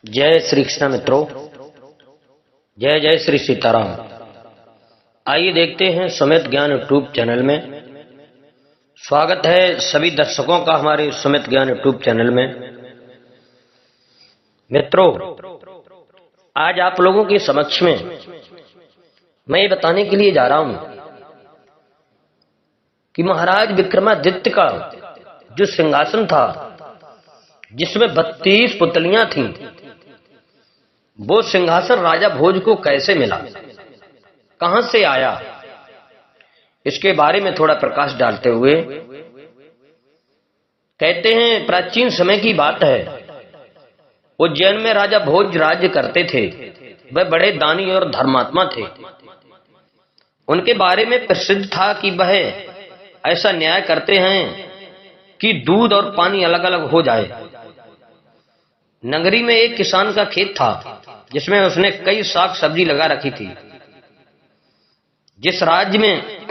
जय श्री कृष्ण मित्रों, जय जय श्री सीताराम। आइए देखते हैं सुमित ज्ञान यूट्यूब चैनल में। स्वागत है सभी दर्शकों का हमारे सुमित ज्ञान यूट्यूब चैनल में। मित्रों, आज आप लोगों के समक्ष में मैं ये बताने के लिए जा रहा हूं कि महाराज विक्रमादित्य का जो सिंहासन था जिसमें 32 पुतलियां थीं, वो सिंहासन राजा भोज को कैसे मिला, कहां से आया, इसके बारे में थोड़ा प्रकाश डालते हुए कहते हैं, प्राचीन समय की बात है। उज्जैन में राजा भोज राज्य करते थे। वह बड़े दानी और धर्मात्मा थे। उनके बारे में प्रसिद्ध था कि वह ऐसा न्याय करते हैं कि दूध और पानी अलग अलग हो जाए। नगरी में एक किसान का खेत था जिसमें उसने कई साग सब्जी लगा रखी थी। जिस राज्य में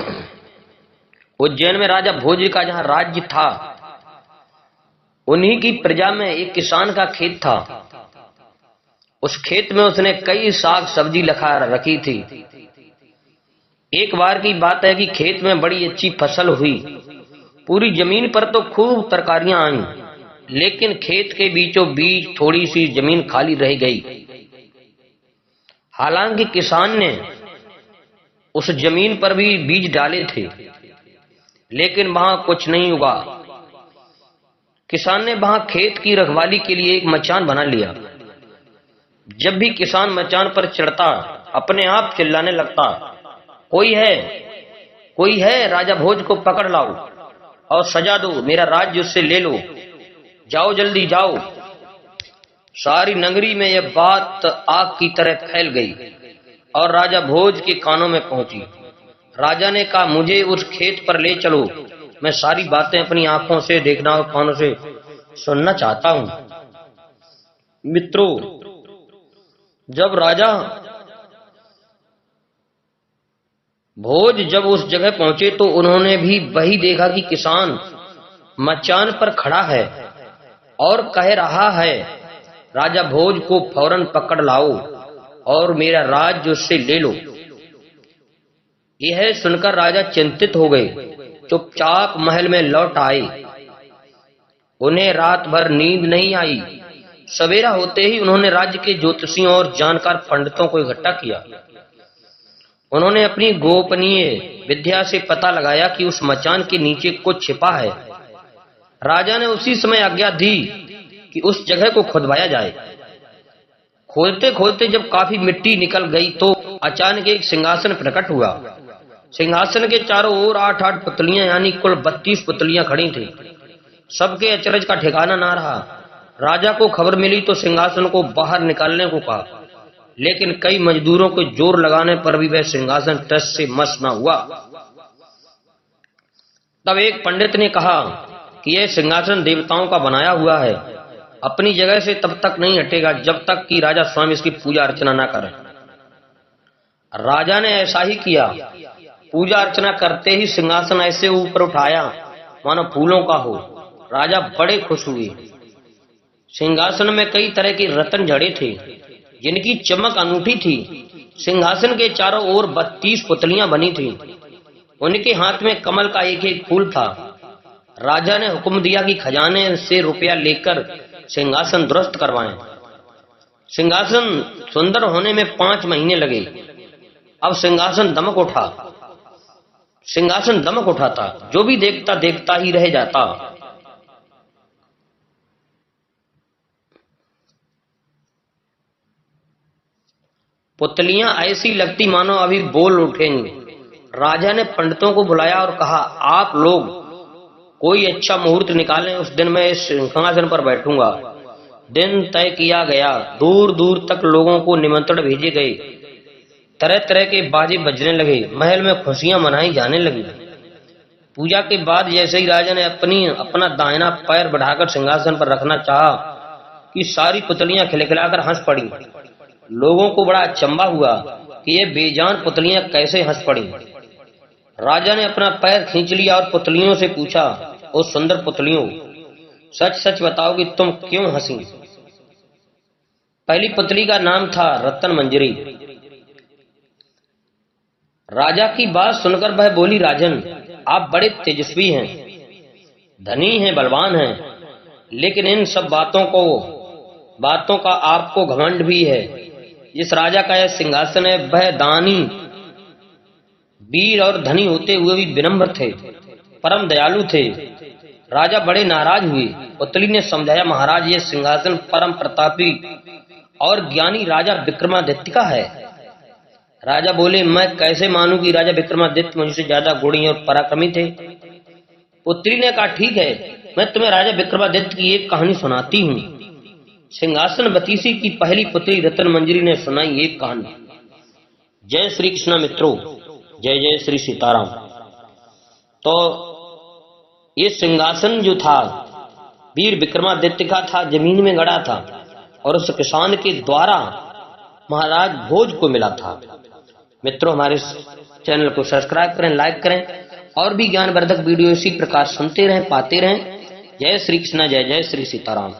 उज्जैन में राजा भोज का जहां राज्य था, उन्हीं की प्रजा में एक किसान का खेत था। उस खेत में उसने कई साग सब्जी लगा रखी थी। एक बार की बात है कि खेत में बड़ी अच्छी फसल हुई। पूरी जमीन पर तो खूब तरकारियां आईं, लेकिन खेत के बीचों बीच थोड़ी सी जमीन खाली रह गई। हालांकि किसान ने उस जमीन पर भी बीज डाले थे, लेकिन वहां कुछ नहीं उगा। किसान ने वहां खेत की रखवाली के लिए एक मचान बना लिया। जब भी किसान मचान पर चढ़ता, अपने आप चिल्लाने लगता, कोई है, कोई है, राजा भोज को पकड़ लाओ और सजा दो, मेरा राज्य उससे ले लो, जाओ जल्दी जाओ। सारी नगरी में यह बात आग की तरह फैल गई और राजा भोज के कानों में पहुंची। राजा ने कहा, मुझे उस खेत पर ले चलो, मैं सारी बातें अपनी आंखों से देखना और कानों से सुनना चाहता हूं। मित्रों, जब राजा भोज जब उस जगह पहुंचे तो उन्होंने भी वही देखा कि किसान मचान पर खड़ा है और कह रहा है, राजा भोज को फौरन पकड़ लाओ और मेरा राज्य उससे ले लो। यह सुनकर राजा चिंतित हो गए। चुपचाप महल में लौट आए। उन्हें रात भर नींद नहीं आई। सवेरा होते ही उन्होंने राज्य के ज्योतिषियों और जानकार पंडितों को इकट्ठा किया। उन्होंने अपनी गोपनीय विद्या से पता लगाया कि उस मचान के नीचे कुछ छिपा है। राजा ने उसी समय आज्ञा दी कि उस जगह को खुदवाया जाए। खोदते खोदते जब काफी मिट्टी निकल गई तो अचानक एक सिंहासन प्रकट हुआ। सिंहासन के चारों ओर 8-8 पुतलियां यानी कुल 32 पुतलियां खड़ी थी। सबके अचरज का ठिकाना ना रहा। राजा को खबर मिली तो सिंहासन को बाहर निकालने को कहा, लेकिन कई मजदूरों को जोर लगाने पर भी वह सिंहासन टस से मस न हुआ। तब एक पंडित ने कहा कि यह सिंहासन देवताओं का बनाया हुआ है, अपनी जगह से तब तक नहीं हटेगा जब तक कि राजा स्वयं इसकी पूजा अर्चना न करे। राजा ने ऐसा ही किया। पूजा अर्चना करते ही सिंहासन ऐसे ऊपर उठाया मानो फूलों का हो। राजा बड़े खुश हुए। सिंहासन में कई तरह के रत्न जड़े थे जिनकी चमक अनूठी थी। सिंहासन के चारों ओर 32 पुतलियां बनी थीं। उनके हाथ में कमल का एक एक फूल था। राजा ने हुक्म दिया कि खजाने से रुपया लेकर सिंहासन दुरुस्त करवाएं। सिंहासन सुंदर होने में 5 महीने लगे। अब सिंहासन दमक उठा। सिंहासन दमक उठा था। जो भी देखता देखता ही रह जाता। पुतलियां ऐसी लगती मानो अभी बोल उठेंगी। राजा ने पंडितों को बुलाया और कहा, आप लोग कोई अच्छा मुहूर्त निकालें, उस दिन मैं इस सिंहासन पर बैठूंगा। दिन तय किया गया। दूर दूर तक लोगों को निमंत्रण भेजे गए। तरह तरह के बाजे बजने लगे। महल में खुशियां मनाई जाने लगी। पूजा के बाद जैसे ही राजा ने अपना दाहिना पैर बढ़ाकर सिंहासन पर रखना चाहा कि सारी पुतलियां खिलखिलाकर हंस पड़ी। लोगों को बड़ा अचंभा हुआ कि ये बेजान पुतलियां कैसे हंस पड़ी। राजा ने अपना पैर खींच लिया और पुतलियों से पूछा, ओ सुंदर पुतलियों, सच सच बताओ कि तुम क्यों हंसी? पहली पुतली का नाम था रतन मंजरी। राजा की बात सुनकर वह बोली, राजन आप बड़े तेजस्वी हैं, धनी हैं, बलवान हैं, लेकिन इन सब बातों का आपको घमंड भी है। जिस राजा का यह सिंहासन है वह दानी, वीर और धनी होते हुए भी विनम्र थे, परम दयालु थे। राजा बड़े नाराज हुए। पुतली ने समझाया, महाराज यह सिंहासन परम प्रतापी और ज्ञानी राजा विक्रमादित्य का है। राजा बोले, मैं कैसे मानूं कि राजा विक्रमादित्य मुझसे ज्यादा गुणी और पराक्रमी थे। पुत्री ने कहा, ठीक है, मैं तुम्हें राजा विक्रमादित्य की एक कहानी सुनाती हूँ। सिंहासन बतीसी की पहली पुत्री रतन मंजरी ने सुनाई एक कहानी। जय श्री कृष्ण मित्रों, जय जय श्री सीताराम। तो ये सिंहासन जो था वीर विक्रमादित्य का था, जमीन में गड़ा था और उस किसान के द्वारा महाराज भोज को मिला था। मित्रों, हमारे चैनल को सब्सक्राइब करें, लाइक करें और भी ज्ञानवर्धक वीडियो इसी प्रकार सुनते रहें, पाते रहें। जय श्री कृष्ण, जय जय श्री सीताराम।